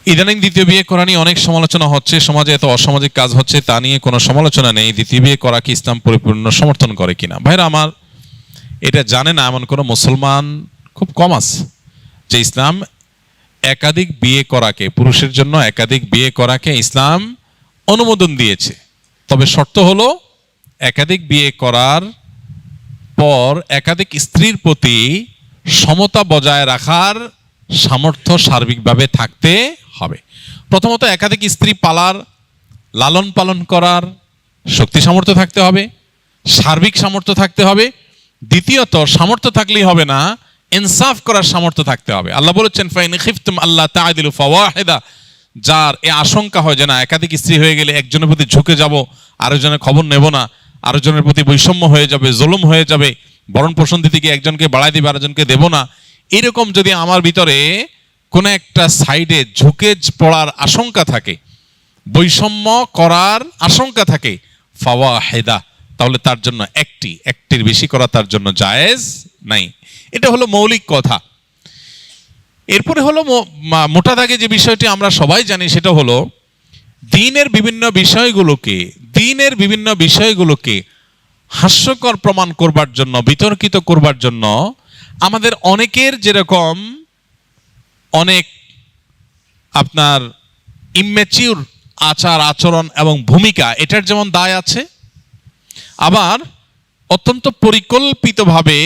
ইদানিং দ্বিতীয় বিয়ে করা নিয়ে অনেক সমালোচনা হচ্ছে, সমাজে এত অসামাজিক কাজ হচ্ছে, তা নিয়ে কোনো সমালোচনা নেই। দ্বিতীয় বিয়ে করা কি ইসলাম পরিপূর্ণ সমর্থন করে কিনা? ভাইরা আমার, এটা জানে না এমন কোনো মুসলমান খুব কম আছে যে ইসলাম একাধিক বিয়ে করাকে, পুরুষের জন্য একাধিক বিয়ে করাকে ইসলাম অনুমোদন দিয়েছে। তবে শর্ত হলো একাধিক বিয়ে করার পর একাধিক স্ত্রীর প্রতি সমতা বজায় রাখার সামর্থ্য সার্বিকভাবে থাকতে হবে। প্রথমত একাধিক স্ত্রী পালার, লালন পালন করার শক্তি সামর্থ্য থাকতে হবে, সার্বিক সামর্থ্য থাকতে হবে। দ্বিতীয়ত, সামর্থ্য থাকলেই হবে না, ইনসাফ করার সামর্থ্য থাকতে হবে। আল্লাহ বলেছেন, ফাইন খিফতুম আল্লাহ তা'দিলু ফাওয়াহিদা, যার এ আশঙ্কা হয় যে না একাধিক স্ত্রী হয়ে গেলে একজনের প্রতি ঝুঁকে যাব, আরেকজনের খবর নেব না, আরেকজনের প্রতি বৈষম্য হয়ে যাবে, জুলুম হয়ে যাবে, ভরণ পোষণ দিতে গিয়ে একজনকে বাড়াই দিবে আরেকজনকে দেব না, এরকম যদি আমার ভিতরে কোনো একটা সাইডে ঝুঁকে পড়ার আশঙ্কা থাকে, বৈষম্য করার আশঙ্কা থাকে, ফাওয়াহিদা, তাহলে তার জন্য একটির বেশি করা তার জন্য জায়েজ নাই। এটা হলো মৌলিক কথা। এরপরে হলো মোটা দাগে যে বিষয়টি আমরা সবাই জানি, সেটা হলো দ্বীনের বিভিন্ন বিষয়গুলোকে হাস্যকর প্রমাণ করবার জন্য, বিতর্কিত করবার জন্য আমাদের অনেকের যেরকম অনেক আপনার ইম্যাচিউর আচার আচরণ এবং ভূমিকা, এটার যেমন দায় আছে, আবার অত্যন্ত পরিকল্পিতভাবে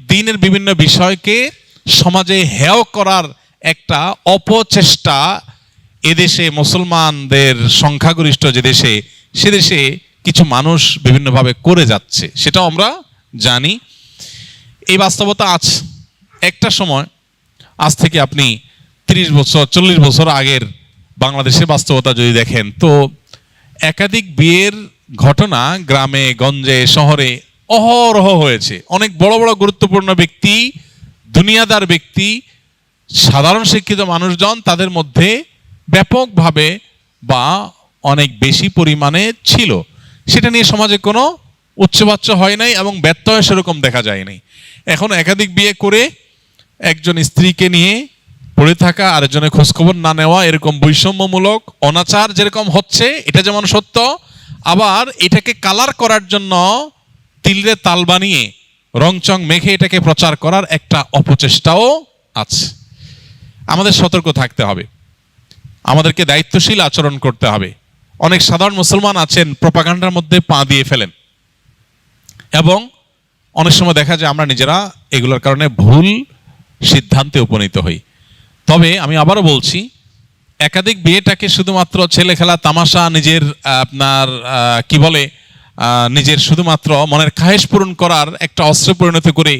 দ্বীনের বিভিন্ন বিষয়কে সমাজে হেয় করার একটা অপচেষ্টা এদেশে, মুসলমানদের সংখ্যাগরিষ্ঠ যে দেশে, সে দেশে কিছু মানুষ বিভিন্নভাবে করে যাচ্ছে, সেটাও আমরা জানি। এই বাস্তবতা আছে। একটা সময়, আজ থেকে আপনি 30 বছর 40 বছর আগের বাংলাদেশের বাস্তবতা যদি দেখেন, তো একাধিক বিয়ের ঘটনা গ্রামে গঞ্জে শহরে অহরহ হয়েছে। অনেক বড় বড় গুরুত্বপূর্ণ ব্যক্তি, দুনিয়াদার ব্যক্তি, সাধারণ শিক্ষিত মানুষজন, তাদের মধ্যে ব্যাপকভাবে বা অনেক বেশি পরিমাণে ছিল। সেটা নিয়ে সমাজে কোনো উচ্চবাচ্য হয় নাই এবং ব্যর্থ হয় সেরকম দেখা যায় নাই। এখন একাধিক বিয়ে করে একজন স্ত্রীকে নিয়ে পড়ে থাকা, আরেকজনের খোঁজখবর না নেওয়া, এরকম বৈষম্যমূলক অনাচার যেরকম হচ্ছে, এটা যেমন সত্য, আবার এটাকে কালার করার জন্য তিলরে তাল বানিয়ে রংচং মেখে এটাকে প্রচার করার একটা অপচেষ্টাও আছে। আমাদের সতর্ক থাকতে হবে, আমাদেরকে দায়িত্বশীল আচরণ করতে হবে। অনেক সাধারণ মুসলমান আছেন প্রপাগান্ডার মধ্যে পা দিয়ে ফেলেন, এবং অনেক সময় দেখা যায় আমরা নিজেরা এগুলোর কারণে ভুল সিদ্ধান্তে উপনীত হই। তবে আমি আবারও বলছি, একাধিক বিয়েটাকে শুধুমাত্র ছেলে খেলা, তামাশা, নিজের আপনার কি বলে, নিজের শুধুমাত্র মনের খায়েশ পূরণ করার একটা অস্ত্রে পরিণত করে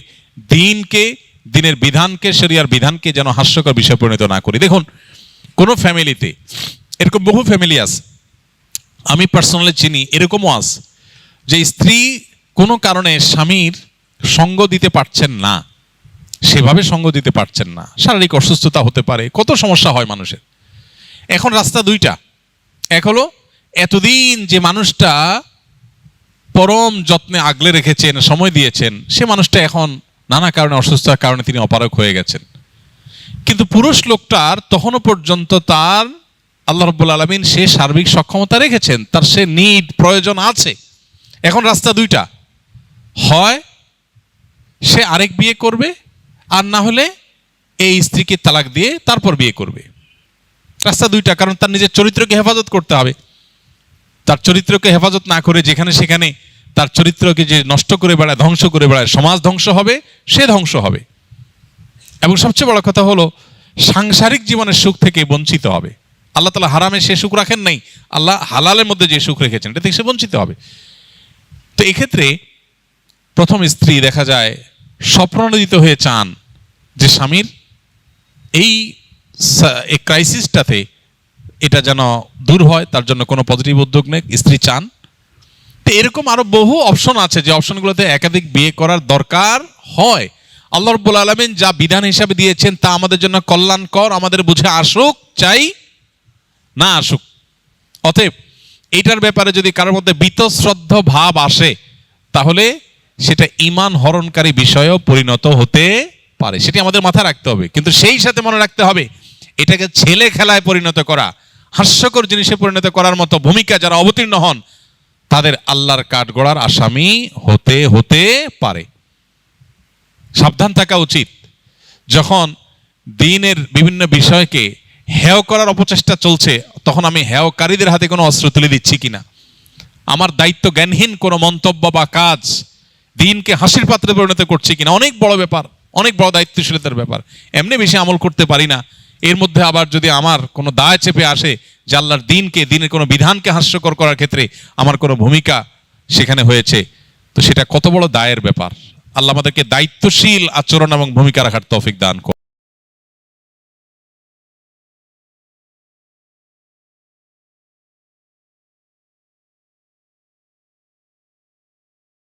দিনের বিধানকে, শরিয়ার বিধানকে যেন হাস্যকর বিষয় পরিণত না করি। দেখুন, কোনো ফ্যামিলিতে এরকম বহু ফ্যামিলি আছে, আমি পার্সোনালি চিনি, এরকমও আছে যে স্ত্রী কোনো কারণে স্বামীর সঙ্গ দিতে পারছেন না, সেভাবে সঙ্গ দিতে পারছেন না, শারীরিক অসুস্থতা হতে পারে, কত সমস্যা হয় মানুষের। এখন রাস্তা দুইটা, এক হলো এতদিন যে মানুষটা পরম যত্নে আগলে রেখেছেন, সময় দিয়েছেন, সে মানুষটা এখন নানা কারণে, অসুস্থতার কারণে তিনি অপারগ হয়ে গেছেন। কিন্তু পুরুষ লোকটার তখনও পর্যন্ত তার আল্লাহ রাব্বুল আলামিন সে সার্বিক সক্ষমতা রেখেছেন, তার সে নিড, প্রয়োজন আছে। এখন রাস্তা দুইটা, হয় সে আরেক বিয়ে করবে, আর না হলে এই স্ত্রীকে তালাক দিয়ে তারপর বিয়ে করবে। রাস্তা দুইটা, কারণ তার নিজের চরিত্রকে হেফাজত করতে হবে। তার চরিত্রকে হেফাজত না করে যেখানে সেখানে তার চরিত্রকে যে নষ্ট করে বেড়ায়, ধ্বংস করে বেড়ায়, সমাজ ধ্বংস হবে, সে ধ্বংস হবে। এবং সবচেয়ে বড় কথা হলো, সাংসারিক জীবনের সুখ থেকে বঞ্চিত হবে। আল্লাহ তাআলা হারামে সে সুখ রাখেন নাই, আল্লাহ হালালের মধ্যে যে সুখ রেখেছেন, এটা থেকে সে বঞ্চিত হবে। তো এক্ষেত্রে প্রথম স্ত্রী দেখা যায় স্বপ্রণোদিত হয়ে চান যে স্বামীর এই ক্রাইসিসটাতে এটা যেন দূর হয়, তার জন্য কোনো পজিটিভ উদ্যোগ নেই, স্ত্রী চান। তো এরকম আরো বহু অপশন আছে যে অপশনগুলোতে একাধিক বিয়ে করার দরকার হয়। আল্লাহ রাব্বুল আলামিন যা বিধান হিসাবে দিয়েছেন তা আমাদের জন্য কল্যাণকর, আমাদের বুঝে আসুক চাই না আসুক। অতএব এইটার ব্যাপারে যদি কারোর মধ্যে বীতশ্রদ্ধ ভাব আসে, তাহলে সেটা ঈমান হরণকারী বিষয়েও পরিণত হতে পারে, সেটি আমাদের মাথায় রাখতে হবে। কিন্তু সেই সাথে মনে রাখতে হবে, এটাকে ছেলে খেলায় পরিণত করা, হাস্যকর জিনিসে পরিণত করার মতো ভূমিকা যারা অবতীর্ণ হন তাদের আল্লাহর কাঠগড়ার আসামি হতে হতে পারে। সাবধান থাকা উচিত। যখন দ্বীনের বিভিন্ন বিষয়কে হেয় করার অপচেষ্টা চলছে, তখন আমি হেয়কারীদের হাতে কোনো অস্ত্র তুলে দিচ্ছি কিনা, আমার দায়িত্ব জ্ঞানহীন কোনো মন্তব্য বা কাজ দ্বীনকে হাসির পাত্রে পরিণত করছি কিনা, অনেক বড় ব্যাপার, অনেক বড় দায়িত্বশীলতার ব্যাপার। এমনি বেশি আমল করতে পারি না, এর মধ্যে আবার যদি আমার কোনো দায় চেপে আসে যে আল্লাহর দ্বীনকে, দ্বীনের কোনো বিধানকে হাস্যকর করার ক্ষেত্রে আমার কোনো ভূমিকা সেখানে হয়েছে, তো সেটা কত বড় দায়ের ব্যাপার। আল্লাহ আমাদেরকে দায়িত্বশীল আচরণ এবং ভূমিকা রাখার তৌফিক দান করুন।